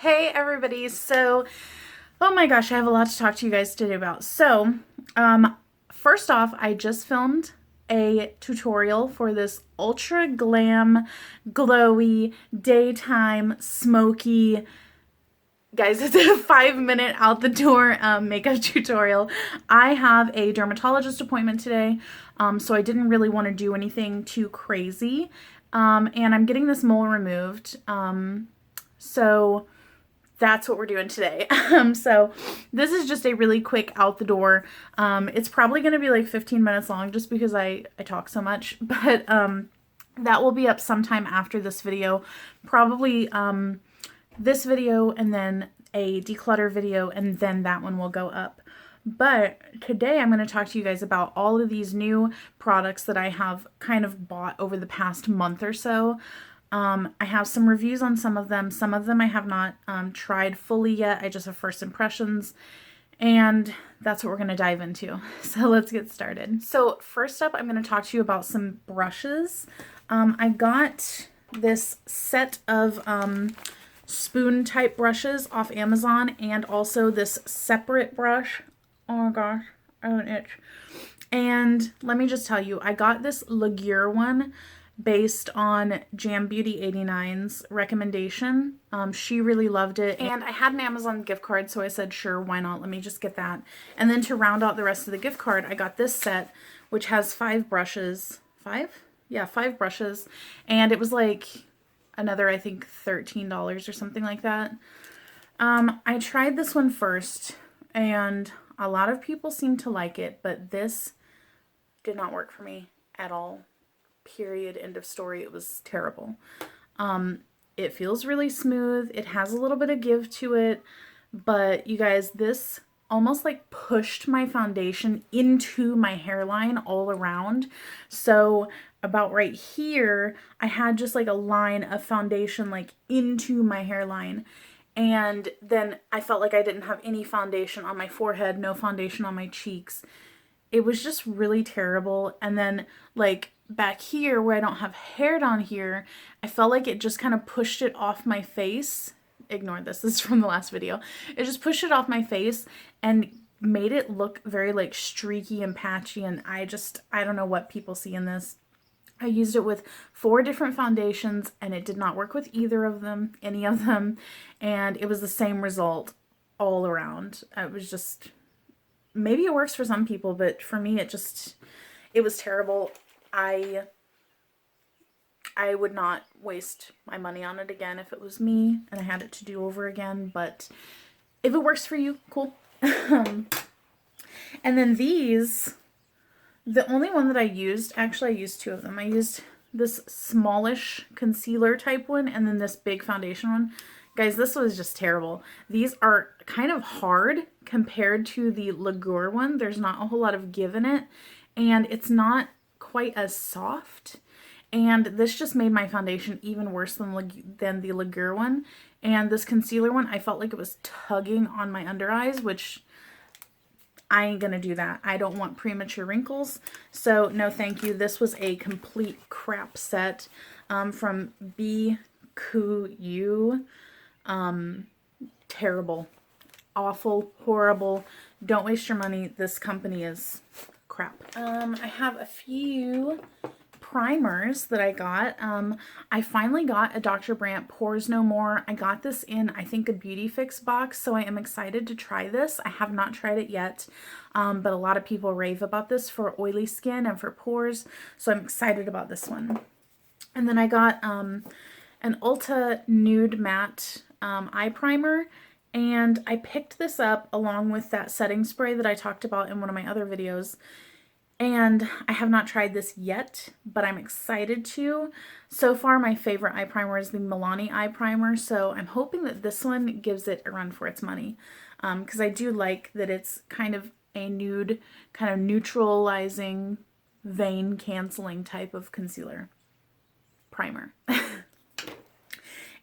Hey everybody, oh my gosh, I have a lot to talk to you guys today about. First off, I just filmed a tutorial for this ultra glam, glowy, daytime, smoky, guys, it's a 5-minute out the door makeup tutorial. I have a dermatologist appointment today, so I didn't really want to do anything too crazy. And I'm getting this mole removed. So that's what we're doing today. So this is just a really quick out the door. It's probably going to be like 15 minutes long just because I talk so much, but that will be up sometime after this video. Probably this video and then a declutter video, and then that one will go up. But today I'm going to talk to you guys about all of these new products that I have kind of bought over the past month or so. I have some reviews on some of them. Some of them I have not tried fully yet. I just have first impressions, and that's what we're going to dive into. So let's get started. So first up, I'm going to talk to you about some brushes. I got this set of spoon type brushes off Amazon, and also this separate brush. Oh my gosh, I have an itch. And let me just tell you, I got this Lagure one based on Jam Beauty 89's recommendation. She really loved it, and I had an Amazon gift card, so I said, sure, why not? Let me just get that. And then to round out the rest of the gift card, I got this set, which has 5 brushes. 5? Yeah, 5 brushes. And it was like another, I think, $13 or something like that. I tried this one first, and a lot of people seem to like it, but this did not work for me at all. Period. End of story. It was terrible. It feels really smooth. It has a little bit of give to it, but you guys, this almost like pushed my foundation into my hairline all around. So about right here, I had just like a line of foundation like into my hairline. And then I felt like I didn't have any foundation on my forehead, no foundation on my cheeks. It was just really terrible. And then like back here where I don't have hair down here, I felt like it just kind of pushed it off my face. Ignore this is from the last video. It just pushed it off my face and made it look very like streaky and patchy, and I don't know what people see in this. I used it with 4 different foundations and it did not work with either of them, any of them, and it was the same result all around. It was just, maybe it works for some people, but for me it was terrible. I would not waste my money on it again if it was me and I had it to do over again, but if it works for you, cool. And then these, the only one that I used, actually I used 2 of them. I used this smallish concealer type one and then this big foundation one. Guys, this was just terrible. These are kind of hard compared to the Lagure one. There's not a whole lot of give in it, and it's not quite as soft. And this just made my foundation even worse than the Lagure one. And this concealer one, I felt like it was tugging on my under eyes, which I ain't gonna do that. I don't want premature wrinkles, so no thank you. This was a complete crap set from Becoyou. Terrible, awful, horrible. Don't waste your money. This company is crap. I have a few primers that I got. I finally got a Dr. Brandt Pores No More. I got this in, I think, a Beauty Fix box, so I am excited to try this. I have not tried it yet, but a lot of people rave about this for oily skin and for pores, so I'm excited about this one. And then I got an Ulta Nude Matte eye primer, and I picked this up along with that setting spray that I talked about in one of my other videos. And I have not tried this yet, but I'm excited to. So far, my favorite eye primer is the Milani eye primer, so I'm hoping that this one gives it a run for its money. Because I do like that it's kind of a nude, kind of neutralizing, vein canceling type of concealer primer.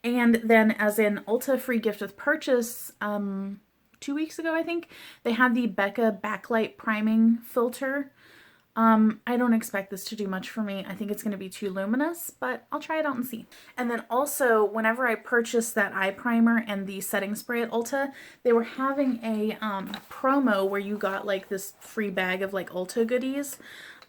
And then as an Ulta free gift with purchase, 2 weeks ago, I think, they had the Becca Backlight priming filter. I don't expect this to do much for me. I think it's going to be too luminous, but I'll try it out and see. And then also, whenever I purchased that eye primer and the setting spray at Ulta, they were having a promo where you got like this free bag of like Ulta goodies.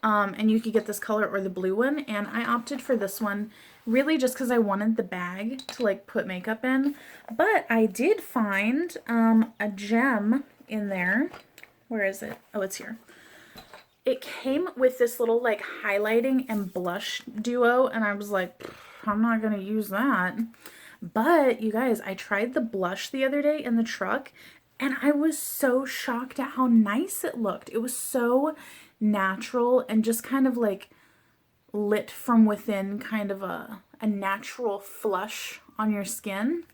And you could get this color or the blue one, and I opted for this one really just because I wanted the bag to like put makeup in. But I did find a gem in there. Where is it? Oh, it's here. It came with this little like highlighting and blush duo, and I was like, I'm not gonna use that. But you guys, I tried the blush the other day in the truck, and I was so shocked at how nice it looked. It was so natural and just kind of like lit from within, kind of a natural flush on your skin.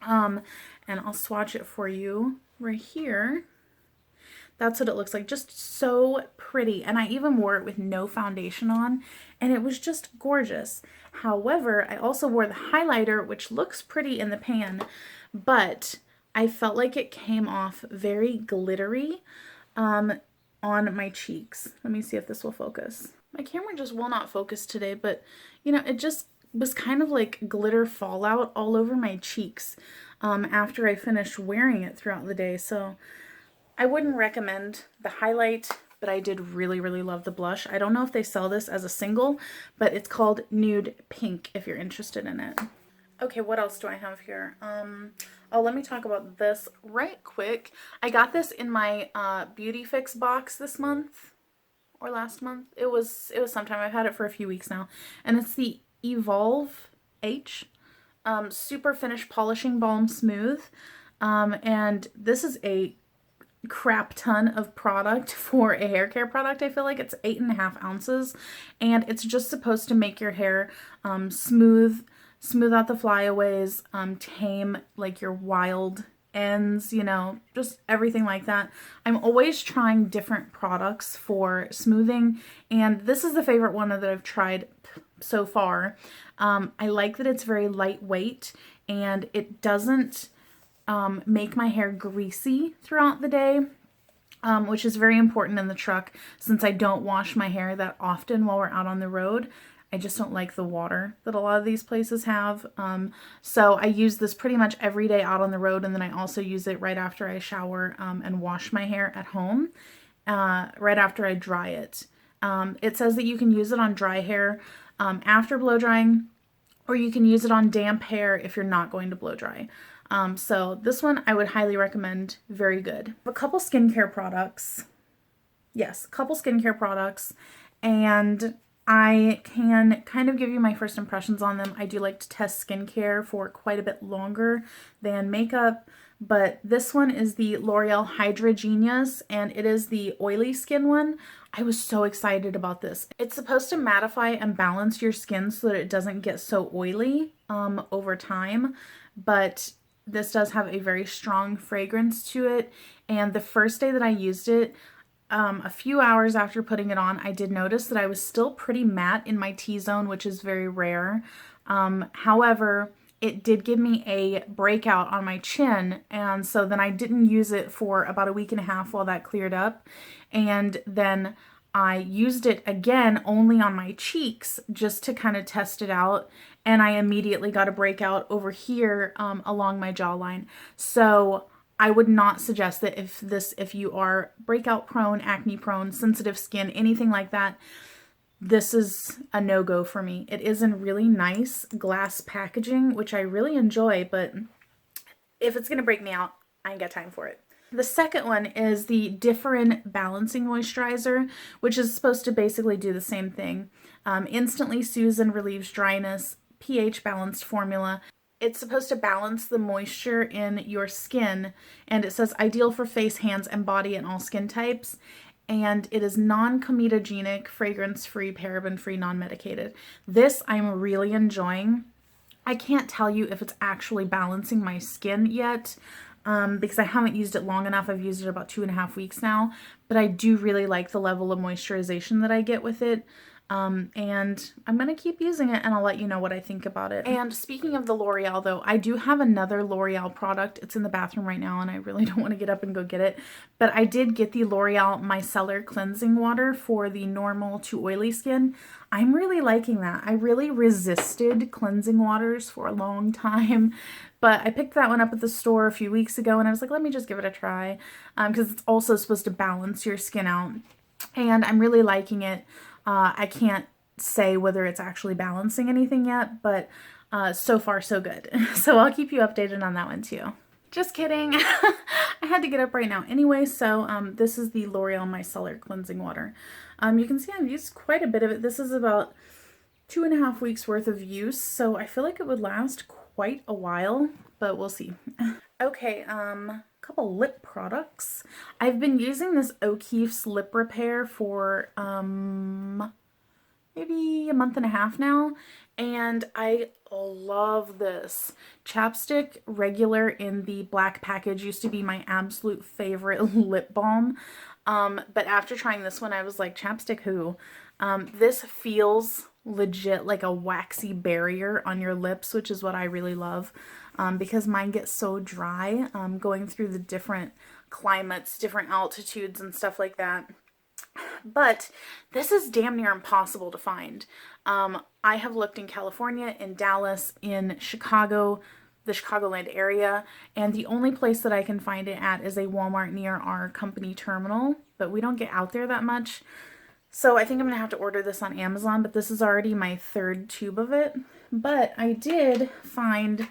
And I'll swatch it for you right here. That's what it looks like. Just so pretty. And I even wore it with no foundation on, and it was just gorgeous. However, I also wore the highlighter, which looks pretty in the pan, but I felt like it came off very glittery on my cheeks. Let me see if this will focus. My camera just will not focus today, but you know, it just was kind of like glitter fallout all over my cheeks after I finished wearing it throughout the day. So I wouldn't recommend the highlight, but I did really, really love the blush. I don't know if they sell this as a single, but it's called Nude Pink if you're interested in it. Okay, what else do I have here? Oh, let me talk about this right quick. I got this in my Beauty Fix box this month or last month. It was sometime. I've had it for a few weeks now, and it's the Evolv H Super Finish Polishing Balm Smooth, and this is a crap ton of product for a hair care product. I feel like it's 8.5 ounces, and it's just supposed to make your hair smooth out the flyaways, tame like your wild ends, you know, just everything like that. I'm always trying different products for smoothing, and this is the favorite one that I've tried so far. I like that it's very lightweight, and it doesn't make my hair greasy throughout the day, which is very important in the truck since I don't wash my hair that often while we're out on the road. I just don't like the water that a lot of these places have. So I use this pretty much every day out on the road, and then I also use it right after I shower and wash my hair at home, right after I dry it. It says that you can use it on dry hair after blow drying, or you can use it on damp hair if you're not going to blow dry. So this one I would highly recommend. Very good. A couple skincare products. Yes, a couple skincare products, and I can kind of give you my first impressions on them. I do like to test skincare for quite a bit longer than makeup, but this one is the L'Oreal Hydra Genius, and it is the oily skin one. I was so excited about this. It's supposed to mattify and balance your skin so that it doesn't get so oily over time, but this does have a very strong fragrance to it, and the first day that I used it, a few hours after putting it on, I did notice that I was still pretty matte in my T-zone, which is very rare. However, it did give me a breakout on my chin, and so then I didn't use it for about a week and a half while that cleared up, and then I used it again only on my cheeks just to kind of test it out, and I immediately got a breakout over here along my jawline. So I would not suggest that if you are breakout prone, acne prone, sensitive skin, anything like that, this is a no-go for me. It is in really nice glass packaging, which I really enjoy, but if it's gonna break me out, I ain't got time for it. The second one is the Differin Balancing Moisturizer, which is supposed to basically do the same thing. Instantly soothes and relieves dryness, pH balanced formula. It's supposed to balance the moisture in your skin, and it says ideal for face, hands, and body in all skin types. And it is non-comedogenic, fragrance-free, paraben-free, non-medicated. This I'm really enjoying. I can't tell you if it's actually balancing my skin yet because I haven't used it long enough. I've used it about 2.5 weeks now, but I do really like the level of moisturization that I get with it. And I'm going to keep using it, and I'll let you know what I think about it. And speaking of the L'Oreal though, I do have another L'Oreal product. It's in the bathroom right now and I really don't want to get up and go get it. But I did get the L'Oreal Micellar Cleansing Water for the normal to oily skin. I'm really liking that. I really resisted cleansing waters for a long time. But I picked that one up at the store a few weeks ago and I was like, let me just give it a try. Because it's also supposed to balance your skin out. And I'm really liking it. I can't say whether it's actually balancing anything yet, but so far so good. So I'll keep you updated on that one too. Just kidding. I had to get up right now anyway, so this is the L'Oreal Micellar Cleansing Water. You can see I've used quite a bit of it. This is about 2.5 weeks worth of use, so I feel like it would last quite a while, but we'll see. Okay, couple lip products. I've been using this O'Keeffe's lip repair for maybe a month and a half now, and I love this. Chapstick regular in the black package used to be my absolute favorite lip balm, but after trying this one I was like, chapstick who? This feels legit like a waxy barrier on your lips, which is what I really love. Because mine gets so dry going through the different climates, different altitudes and stuff like that. But this is damn near impossible to find. I have looked in California, in Dallas, in Chicago, the Chicagoland area, and the only place that I can find it at is a Walmart near our company terminal, but we don't get out there that much. So I think I'm going to have to order this on Amazon, but this is already my 3rd tube of it. But I did find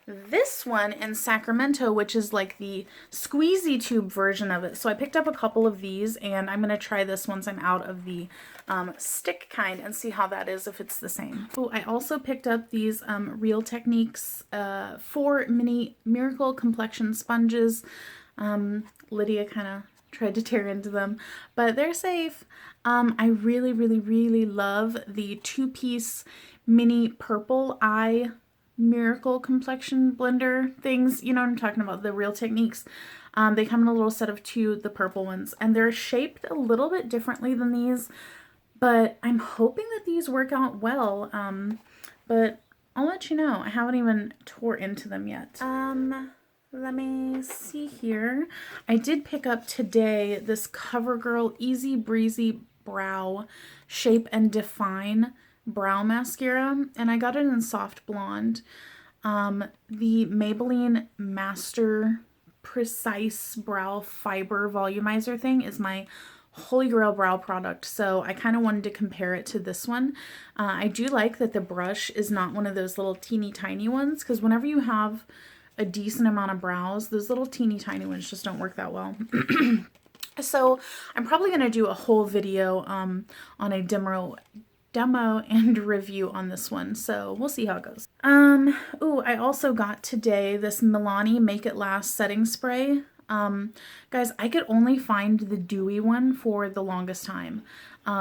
this one in Sacramento, which is like the squeezy tube version of it. So I picked up a couple of these and I'm going to try this once I'm out of the stick kind and see how that is, if it's the same. Oh, I also picked up these Real Techniques 4 mini Miracle Complexion Sponges. Lydia kind of tried to tear into them, but they're safe. I really, really, really love the 2-piece mini purple eye Miracle Complexion Blender things. You know what I'm talking about, the Real Techniques. They come in a little set of 2, the purple ones, and they're shaped a little bit differently than these, but I'm hoping that these work out well. But I'll let you know. I haven't even tore into them yet. Let me see here. I did pick up today this Covergirl Easy Breezy Brow Shape and Define brow mascara, and I got it in soft blonde. The Maybelline Master Precise Brow Fiber Volumizer thing is my holy grail brow product, so I kind of wanted to compare it to this one. I do like that the brush is not one of those little teeny tiny ones, because whenever you have a decent amount of brows, those little teeny tiny ones just don't work that well. So I'm probably going to do a whole video on a demo and review on this one, so we'll see how it goes. Ooh, I also got today this Milani Make It Last setting spray. Guys, I could only find the dewy one for the longest time.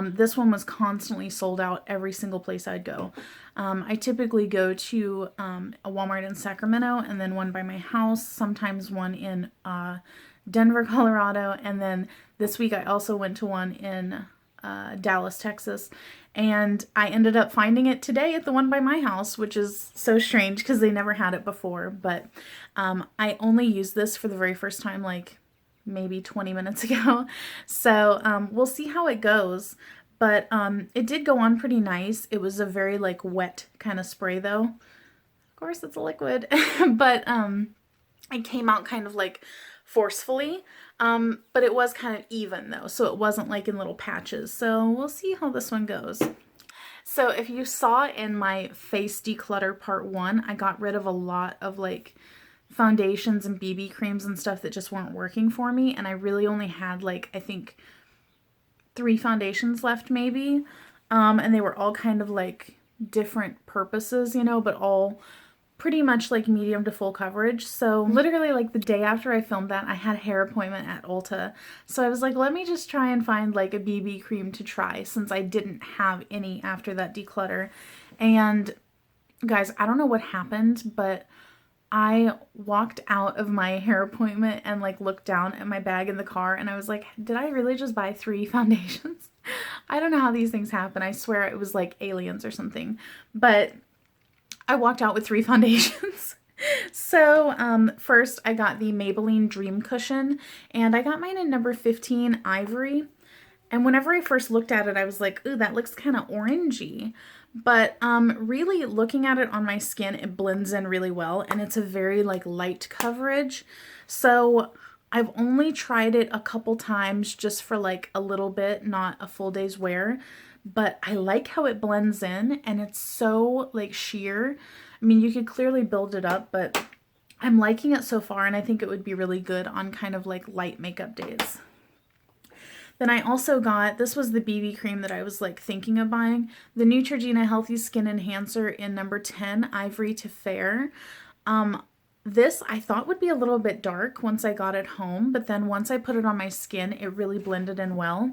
This one was constantly sold out every single place I'd go. I typically go to a Walmart in Sacramento, and then one by my house, sometimes one in Denver, Colorado, and then this week I also went to one in Dallas, Texas, and I ended up finding it today at the one by my house, which is so strange because they never had it before. But I only used this for the very first time like maybe 20 minutes ago, so we'll see how it goes. But it did go on pretty nice. It was a very like wet kind of spray though. Of course it's a liquid, but it came out kind of like forcefully, but it was kind of even though, so it wasn't like in little patches. So we'll see how this one goes. So if you saw in my face declutter part 1, I got rid of a lot of like foundations and BB creams and stuff that just weren't working for me, and I really only had like, I think 3 foundations left maybe, and they were all kind of like different purposes, you know, but all pretty much like medium to full coverage. So literally like the day after I filmed that, I had a hair appointment at Ulta. So I was like, let me just try and find like a BB cream to try, since I didn't have any after that declutter. And guys, I don't know what happened, but I walked out of my hair appointment and like looked down at my bag in the car and I was like, did I really just buy 3 foundations? I don't know how these things happen. I swear it was like aliens or something. But I walked out with 3 foundations. So first I got the Maybelline Dream Cushion and I got mine in number 15 Ivory. And whenever I first looked at it, I was like, ooh, that looks kind of orangey. But really looking at it on my skin, it blends in really well. And it's a very like light coverage. So I've only tried it a couple times just for like a little bit, not a full day's wear. But I like how it blends in and it's so like sheer. I mean, you could clearly build it up, but I'm liking it so far and I think it would be really good on kind of like light makeup days. Then I also got, this was the BB cream that I was like thinking of buying, the Neutrogena Healthy Skin Enhancer in number 10, Ivory to Fair. This I thought would be a little bit dark once I got it home, but then once I put it on my skin, it really blended in well.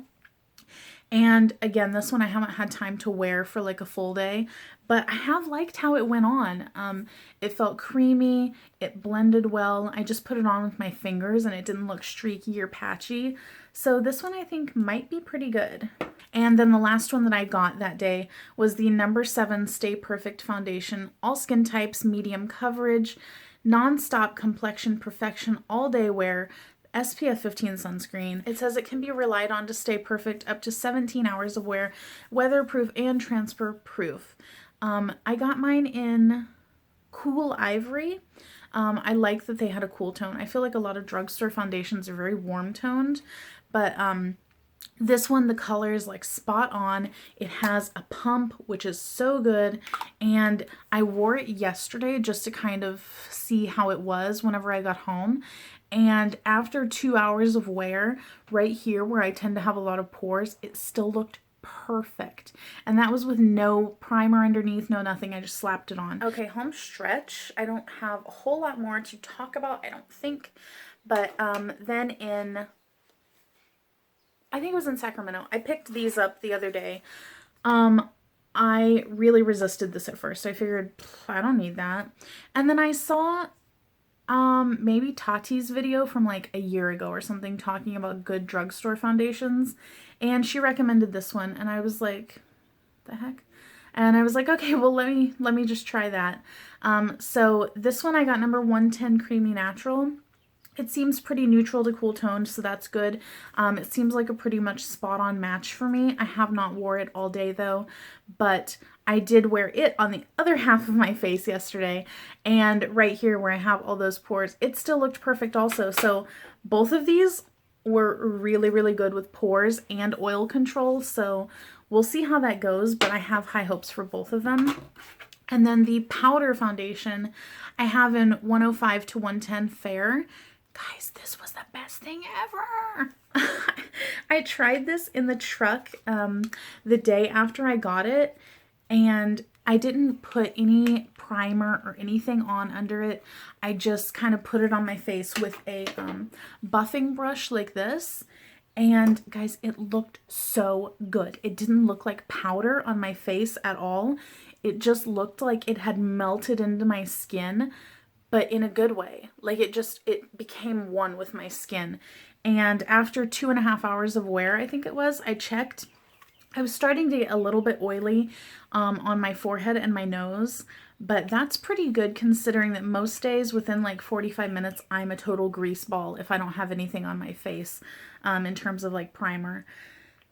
And again, this one I haven't had time to wear for like a full day, but I have liked how it went on. It felt creamy, it blended well. I just put it on with my fingers and it didn't look streaky or patchy. So this one I think might be pretty good. And then the last one that I got that day was the number 7 Stay Perfect Foundation, all skin types, medium coverage, non-stop complexion perfection, all day wear, SPF 15 sunscreen. It says it can be relied on to stay perfect up to 17 hours of wear, weatherproof and transfer proof. I got mine in Cool Ivory. I like that they had a cool tone. I feel like a lot of drugstore foundations are very warm toned, but this one, the color is like spot on. It has a pump, which is so good. And I wore it yesterday just to kind of see how it was whenever I got home. And after 2 hours of wear, right here where I tend to have a lot of pores, it still looked perfect. And that was with no primer underneath, no nothing. I just slapped it on. Okay, home stretch. I don't have a whole lot more to talk about, I don't think. But then in, I think it was in Sacramento, I picked these up the other day. I really resisted this at first. I figured, I don't need that. And then I saw maybe Tati's video from like a year ago or something talking about good drugstore foundations, and she recommended this one and I was like, the heck? And I was like, okay, well let me just try that. So this one I got number 110 Creamy Natural. It seems pretty neutral to cool toned, so that's good. It seems like a pretty much spot on match for me. I have not wore it all day though, but I did wear it on the other half of my face yesterday. And right here where I have all those pores, it still looked perfect also. So both of these were really, really good with pores and oil control. So we'll see how that goes, but I have high hopes for both of them. And then the powder foundation I have in 105 to 110 Fair. Guys, this was the best thing ever. I tried this in the truck the day after I got it, and I didn't put any primer or anything on under it. I just kind of put it on my face with a buffing brush like this. And guys, it looked so good. It didn't look like powder on my face at all. It just looked like it had melted into my skin, but in a good way. Like it became one with my skin. And after 2.5 hours of wear, I think it was, I checked, I was starting to get a little bit oily on my forehead and my nose, but that's pretty good considering that most days within like 45 minutes, I'm a total grease ball if I don't have anything on my face in terms of like primer.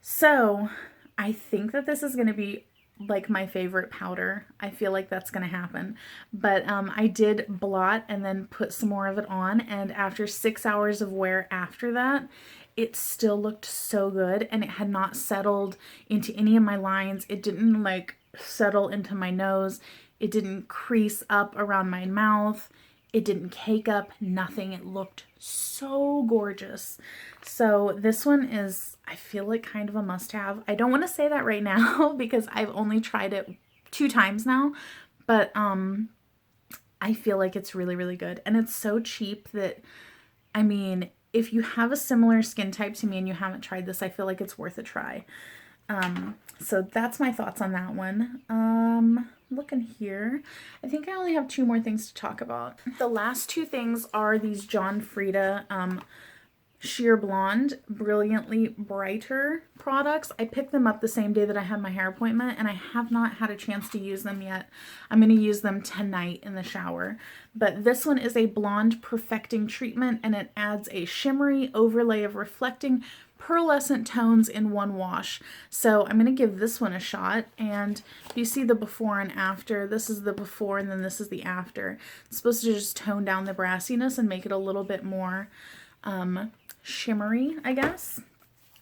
So I think that this is going to be like my favorite powder. I feel like that's gonna happen. But I did blot and then put some more of it on, and after 6 hours of wear after that, it still looked so good, and it had not settled into any of my lines. It didn't like settle into my nose. It didn't crease up around my mouth. It didn't cake up, nothing. It looked so gorgeous. So this one is, I feel like, kind of a must-have. I don't want to say that right now because I've only tried it 2 times now, but I feel like it's really, really good. And it's so cheap that, I mean, if you have a similar skin type to me and you haven't tried this, I feel like it's worth a try. So that's my thoughts on that one. looking here. I think I only have 2 more things to talk about. The last 2 things are these John Frieda Sheer Blonde Brilliantly Brighter products. I picked them up the same day that I had my hair appointment, and I have not had a chance to use them yet. I'm going to use them tonight in the shower. But this one is a blonde perfecting treatment, and it adds a shimmery overlay of reflecting pearlescent tones in one wash. So I'm going to give this one a shot, and you see the before and after. This is the before and then this is the after. It's supposed to just tone down the brassiness and make it a little bit more shimmery, I guess.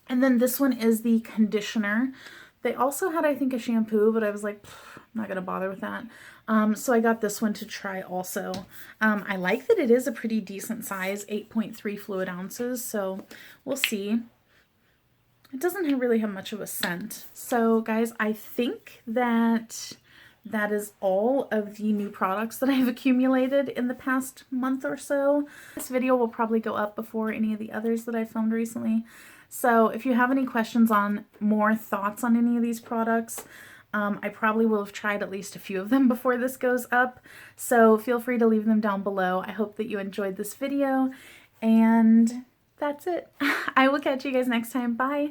And then this one is the conditioner. They also had, I think, a shampoo, but I was like, I'm not gonna bother with that. So I got this one to try also. I like that it is a pretty decent size, 8.3 fluid ounces, so we'll see. It doesn't really have much of a scent. So guys, I think that is all of the new products that I've accumulated in the past month or so. This video will probably go up before any of the others that I filmed recently. So if you have any questions on more thoughts on any of these products, I probably will have tried at least a few of them before this goes up. So feel free to leave them down below. I hope that you enjoyed this video, and that's it. I will catch you guys next time. Bye.